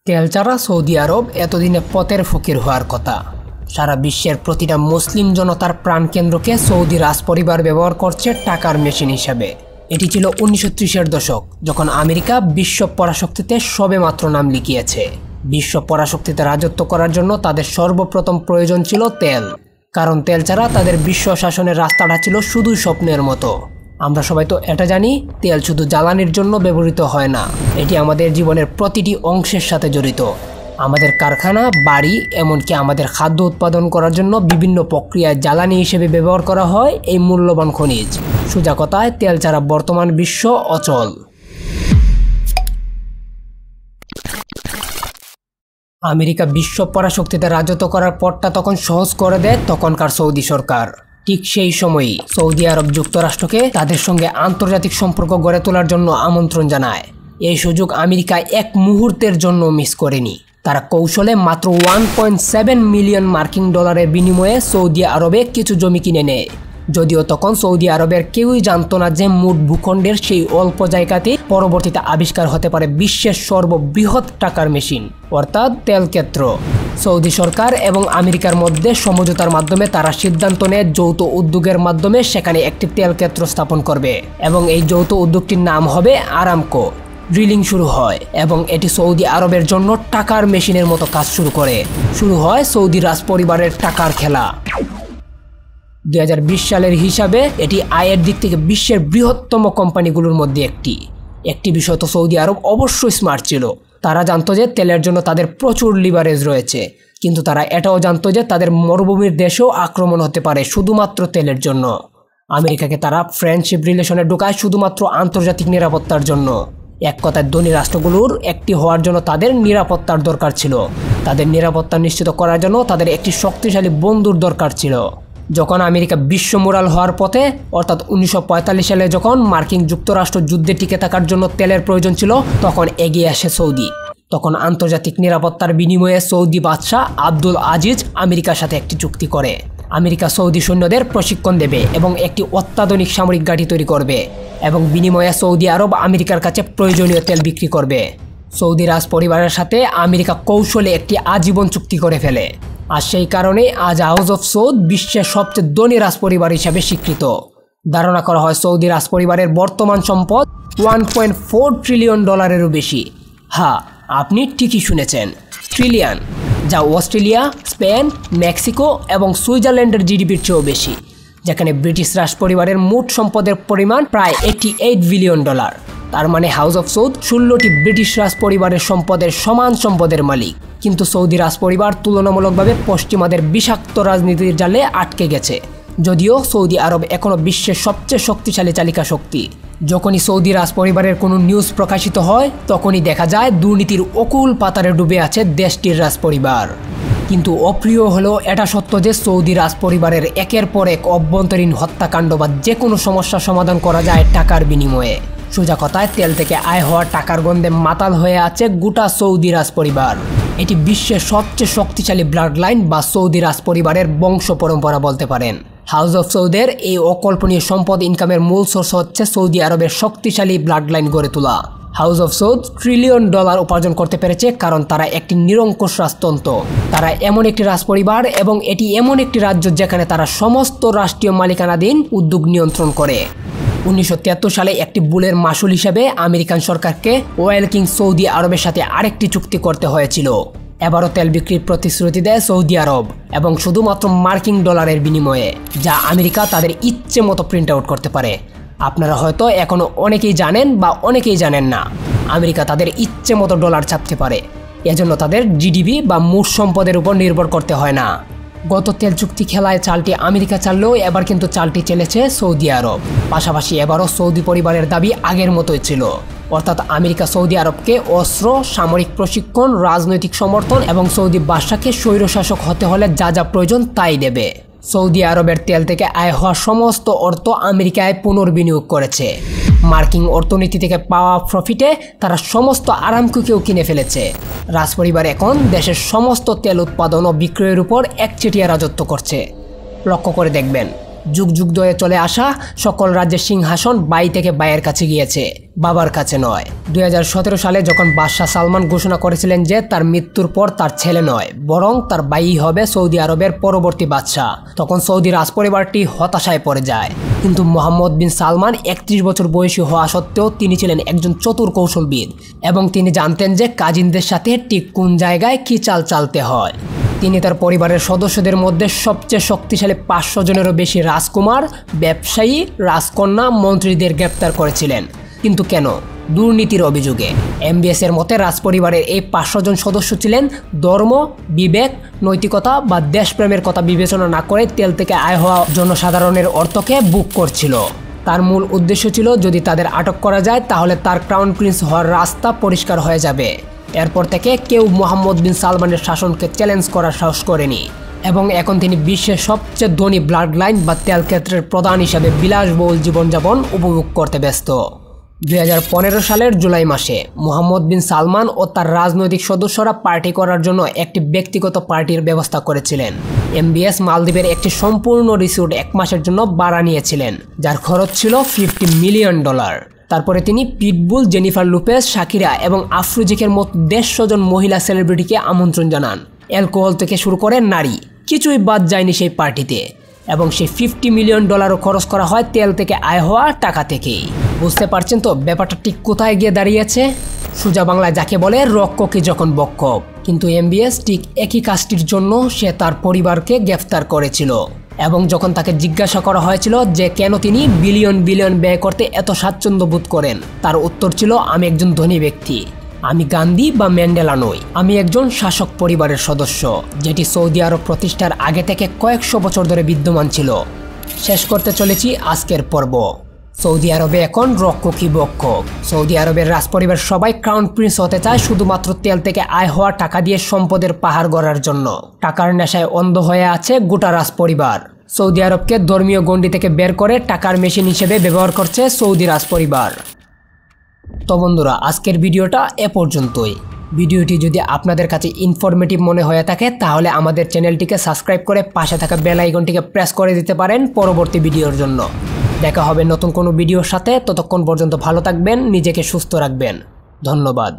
তেল ছাড়া সৌদি আরব এতদিনে পথের ফকির হওয়ার কথা। সারা বিশ্বের প্রতিটা মুসলিম জনতার প্রাণকেন্দ্রকে সৌদি রাজপরিবার ব্যবহার করছে টাকার মেশিন হিসাবে। এটি ছিল 1930-এর দশক, যখন আমেরিকা বিশ্ব পরাশক্তিতে সবেমাত্র নাম লিখিয়েছে। বিশ্ব পরাশক্তিতে রাজত্ব করার জন্য তাদের সর্বপ্রথম প্রয়োজন ছিল তেল, কারণ তেল ছাড়া তাদের বিশ্ব শাসনের রাস্তাটা ছিল শুধুই স্বপ্নের মতো। আমরা সবাই তো এটা জানি, তেল শুধু জ্বালানির জন্য ব্যবহৃত হয় না, এটি আমাদের জীবনের প্রতিটি অংশের সাথে জড়িত। আমাদের কারখানা, বাড়ি, এমনকি আমাদের খাদ্য উৎপাদন করার জন্য বিভিন্ন প্রক্রিয়ায় জ্বালানি হিসেবে ব্যবহার করা হয় এই মূল্যবান খনিজ। সোজা কথায়, তেল ছাড়া বর্তমান বিশ্ব অচল। আমেরিকা বিশ্ব পরাশক্তিতে রাজত্ব করার পথটা তখন সহজ করে দেয় তখনকার সৌদি সরকার। ঠিক সেই সময়ই সৌদি আরব যুক্তরাষ্ট্রকে তাদের সঙ্গে আন্তর্জাতিক সম্পর্ক গড়ে তোলার জন্য আমন্ত্রণ জানায়। এই সুযোগ আমেরিকা এক মুহূর্তের জন্য মিস করেনি। তারা কৌশলে মাত্র 1.7 মিলিয়ন মার্কিন ডলারের বিনিময়ে সৌদি আরবে কিছু জমি কিনে নেয়। যদিও তখন সৌদি আরবের কেউই জানতো না যে মোট ভূখণ্ডের সেই অল্প জায়গাতে পরবর্তীতে আবিষ্কার হতে পারে বিশ্বের সর্ববৃহৎ টাকার মেশিন, অর্থাৎ তেল ক্ষেত্র। সৌদি সরকার এবং আমেরিকার মধ্যে সমঝোতার মাধ্যমে তারা সিদ্ধান্ত নেয় যৌথ উদ্যোগের মাধ্যমে সেখানে একটি তেল ক্ষেত্র স্থাপন করবে, এবং এই যৌথ উদ্যোগটির নাম হবে আরামকো। ড্রিলিং শুরু হয় এবং এটি সৌদি আরবের জন্য টাকার মেশিনের মতো কাজ শুরু করে। শুরু হয় সৌদি রাজপরিবারের টাকার খেলা। 2020 সালের হিসাবে এটি আয়ের দিক থেকে বিশ্বের বৃহত্তম কোম্পানিগুলোর মধ্যে একটি বিষয় তো সৌদি আরব অবশ্যই স্মার্ট ছিল। তারা জানতো যে তেলের জন্য তাদের প্রচুর লিভারেজ রয়েছে, কিন্তু তারা এটাও জানতো যে তাদের মরুভূমির দেশেও আক্রমণ হতে পারে শুধুমাত্র তেলের জন্য। আমেরিকাকে তারা ফ্রেন্ডশিপ রিলেশনে ঢোকায় শুধুমাত্র আন্তর্জাতিক নিরাপত্তার জন্য। এক কথায়, ধনী রাষ্ট্রগুলোর একটি হওয়ার জন্য তাদের নিরাপত্তার দরকার ছিল। তাদের নিরাপত্তা নিশ্চিত করার জন্য তাদের একটি শক্তিশালী বন্ধুর দরকার ছিল। যখন আমেরিকা বিশ্ব মোরাল হওয়ার পথে, অর্থাৎ 1945 সালে যখন মার্কিন যুক্তরাষ্ট্র যুদ্ধে টিকে থাকার জন্য তেলের প্রয়োজন ছিল, তখন এগিয়ে আসে সৌদি। তখন আন্তর্জাতিক নিরাপত্তার বিনিময়ে সৌদি বাদশাহ আব্দুল আজিজ আমেরিকার সাথে একটি চুক্তি করে। আমেরিকা সৌদি সৈন্যদের প্রশিক্ষণ দেবে এবং একটি অত্যাধুনিক সামরিক ঘাঁটি তৈরি করবে, এবং বিনিময়ে সৌদি আরব আমেরিকার কাছে প্রয়োজনীয় তেল বিক্রি করবে। সৌদি রাজ পরিবারের সাথে আমেরিকা কৌশলে একটি আজীবন চুক্তি করে ফেলে, আর সেই কারণে আজ হাউস অফ সৌদ বিশ্বের সবচেয়ে ধনী রাজপরিবার হিসাবে স্বীকৃত। ধারণা করা হয় সৌদি রাজপরিবারের বর্তমান সম্পদ 1.4 ট্রিলিয়ন ডলারেরও বেশি। হ্যাঁ, আপনি ঠিকই শুনেছেন, ট্রিলিয়ন, যা অস্ট্রেলিয়া, স্পেন, মেক্সিকো এবং সুইজারল্যান্ডের জিডিপির চেয়েও বেশি। যেখানে ব্রিটিশ রাজপরিবারের মোট সম্পদের পরিমাণ প্রায় 88 বিলিয়ন ডলার। তার মানে হাউস অফ সৌদ 16টি ব্রিটিশ রাজপরিবারের সম্পদের সমান সম্পদের মালিক। কিন্তু সৌদি রাজপরিবার তুলনামূলকভাবে পশ্চিমাদের বিষাক্ত রাজনীতির জালে আটকে গেছে। যদিও সৌদি আরব এখনও বিশ্বের সবচেয়ে শক্তিশালী চালিকা শক্তি। যখনই সৌদি রাজপরিবারের কোনো নিউজ প্রকাশিত হয়, তখনই দেখা যায় দুর্নীতির অকুল পাতারে ডুবে আছে দেশটির রাজপরিবার। কিন্তু অপ্রিয় হলেও এটা সত্য যে সৌদি রাজপরিবারের একের পর এক অভ্যন্তরীণ হত্যাকাণ্ড বা যে কোনো সমস্যার সমাধান করা যায় টাকার বিনিময়ে। সোজা কথায়, তেল থেকে আয় হওয়া টাকার গন্ধে মাতাল হয়ে আছে গোটা সৌদি রাজপরিবার। এটি বিশ্বের সবচেয়ে শক্তিশালী ব্লাড লাইন বা সৌদি রাজপরিবারের বংশ পরম্পরা বলতে পারেন। হাউস অফ সৌদের এই অকল্পনীয় সম্পদ ইনকামের মূল সোর্স হচ্ছে সৌদি আরবের শক্তিশালী ব্লাড লাইন গড়ে তোলা। House of Saud trillion dollar উপার্জন করতে পেরেছে কারণ তারা একটি নিরঙ্কুশ রাজতন্ত্র। তারা এমন একটি রাজপরিবার এবং এটি এমন একটি রাজ্য যেখানে তারা সমস্ত রাষ্ট্রীয় মালিকানাধীন উদ্যোগ নিয়ন্ত্রণ করে। 1973 সালে একটি বুলের মাসুল হিসেবে আমেরিকান সরকারকে ওয়েল কিং সৌদি আরবের সাথে আরেকটি চুক্তি করতে হয়েছিল। এবারও তেল বিক্রির প্রতিশ্রুতি দেয় সৌদি আরব, এবং শুধুমাত্র মার্কিন ডলারের বিনিময়ে, যা আমেরিকা তাদের ইচ্ছে মতো প্রিন্ট আউট করতে পারে। আপনারা হয়তো এখনও অনেকেই জানেন বা অনেকেই জানেন না, আমেরিকা তাদের ইচ্ছে মতো ডলার ছাপতে পারে। এজন্য তাদের জিডিপি বা মোট সম্পদের উপর নির্ভর করতে হয় না। গত তেল চুক্তি খেলায় চালটি আমেরিকা চাললেও এবার কিন্তু চালটি চেলেছে সৌদি আরব। পাশাপাশি এবারও সৌদি পরিবারের দাবি আগের মতোই ছিল, অর্থাৎ আমেরিকা সৌদি আরবকে অস্ত্র, সামরিক প্রশিক্ষণ, রাজনৈতিক সমর্থন এবং সৌদি বাদশাকে স্বৈরশাসক হতে হলে যা যা প্রয়োজন তাই দেবে। সৌদি আরবের তেল থেকে আয় হওয়া সমস্ত অর্থ আমেরিকায় পুনর্বিনিয়োগ করেছে। মার্কিন অর্থনীতি থেকে পাওয়া প্রফিটে তারা সমস্ত আরামকোকেও কিনে ফেলেছে। রাজপরিবার এখন দেশের সমস্ত তেল উৎপাদন ও বিক্রয়ের উপর একচেটিয়া রাজত্ব করছে। লক্ষ্য করে দেখবেন, যুগ যুগ ধরে চলে আসা সকল রাজ্যের সিংহাসন বাই থেকে বাইয়ের কাছে গিয়েছে। বাবার কাছে নয়। 2017 সালে যখন বাদশাহ সালমান ঘোষণা করেছিলেন যে তার মৃত্যুর পর তার ছেলে নয় বরং তার ভাই হবে সৌদি আরবের পরবর্তী বাদশাহ, তখন সৌদি রাজপরিবারটি হতাশায় পড়ে যায়। কিন্তু মোহাম্মদ বিন সালমান 31 বছর বয়সী হওয়া সত্ত্বেও তিনি ছিলেন একজন চতুর কৌশলবিদ এবং তিনি জানতেন যে কাজিনদের সাথে ঠিক কোন জায়গায় কী চাল চালতে হয়। তিনি তার পরিবারের সদস্যদের মধ্যে সবচেয়ে শক্তিশালী 500 জনেরও বেশি রাজকুমার, ব্যবসায়ী, রাজকন্যা, মন্ত্রীদের গ্রেপ্তার করেছিলেন। কিন্তু কেন? দুর্নীতির অভিযোগে। MBS এর মতে রাজপরিবারের এই 500 জন সদস্য ছিলেন ধর্ম, বিবেক, নৈতিকতা বা দেশপ্রেমের কথা বিবেচনা না করে তেল থেকে আয় হওয়া জনসাধারণের অর্থকে বুক করছিল। তার মূল উদ্দেশ্য ছিল যদি তাদের আটক করা যায় তাহলে তার ক্রাউন প্রিন্স হওয়ার রাস্তা পরিষ্কার হয়ে যাবে। এরপর থেকে কেউ মোহাম্মদ বিন সালমানের শাসনকে চ্যালেঞ্জ করার সাহস করেনি এবং এখন তিনি বিশ্বের সবচেয়ে ধনী ব্লাড লাইন বা তেল ক্ষেত্রের প্রধান হিসাবে বিলাসবহুল জীবনযাপন উপভোগ করতে ব্যস্ত। 2015 সালের জুলাই মাসে মোহাম্মদ বিন সালমান ও তার রাজনৈতিক সদস্যরা পার্টি করার জন্য একটি ব্যক্তিগত পার্টির ব্যবস্থা করেছিলেন। MBS মালদ্বীপের একটি সম্পূর্ণ রিসোর্ট 1 মাসের জন্য ভাড়া নিয়েছিলেন, যার খরচ ছিল $50 মিলিয়ন। তারপরে তিনি পিটবুল, জেনিফার লুপেজ, শাকিরা এবং আফরোজিকের মতো 150 জন মহিলা সেলিব্রিটিকে আমন্ত্রণ জানান। অ্যালকোহল থেকে শুরু করে নারী কিছুই বাদ যায়নি সেই পার্টিতে এবং সেই $50 মিলিয়ন খরচ করা হয় তেল থেকে আয় হওয়া টাকা থেকেই। বুঝতে পারছেন তো ব্যাপারটা ঠিক কোথায় গিয়ে দাঁড়িয়েছে? সোজা বাংলায় যাকে বলে রক্ষকই যখন বক্ষক। কিন্তু MBS ঠিক একই কাজটির জন্য সে তার পরিবারকে গ্রেফতার করেছিল এবং যখন তাকে জিজ্ঞাসা করা হয়েছিল যে কেন তিনি বিলিয়ন বিলিয়ন ব্যয় করতে এত স্বাচ্ছন্দ্য বোধ করেন, তার উত্তর ছিল আমি একজন ধনী ব্যক্তি, আমি গান্ধী বা ম্যান্ডেলা নই, আমি একজন শাসক পরিবারের সদস্য যেটি সৌদি আরব প্রতিষ্ঠার আগে থেকে কয়েকশো বছর ধরে বিদ্যমান ছিল। শেষ করতে চলেছি আজকের পর্ব। সৌদি আরবে এখন রক্ষকই বক্ষক। সৌদি আরবের রাজপরিবার সবাই ক্রাউন প্রিন্স হতে চায় শুধুমাত্র তেল থেকে আয় হওয়া টাকা দিয়ে সম্পদের পাহাড় গড়ার জন্য। টাকার নেশায় অন্ধ হয়ে আছে গোটা রাজপরিবার। সৌদি আরবকে ধর্মীয় গণ্ডি থেকে বের করে টাকার মেশিন হিসেবে ব্যবহার করছে সৌদি রাজপরিবার। তো বন্ধুরা, আজকের ভিডিওটা এ পর্যন্তই। ভিডিওটি যদি আপনাদের কাছে ইনফরমেটিভ মনে হয়ে থাকে তাহলে আমাদের চ্যানেলটিকে সাবস্ক্রাইব করে পাশে থাকা বেল আইকনটিকে প্রেস করে দিতে পারেন পরবর্তী ভিডিওর জন্য। দেখা হবে নতুন কোনো ভিডিওর সাথে। ততক্ষণ পর্যন্ত ভালো থাকবেন, নিজেকে সুস্থ রাখবেন। ধন্যবাদ।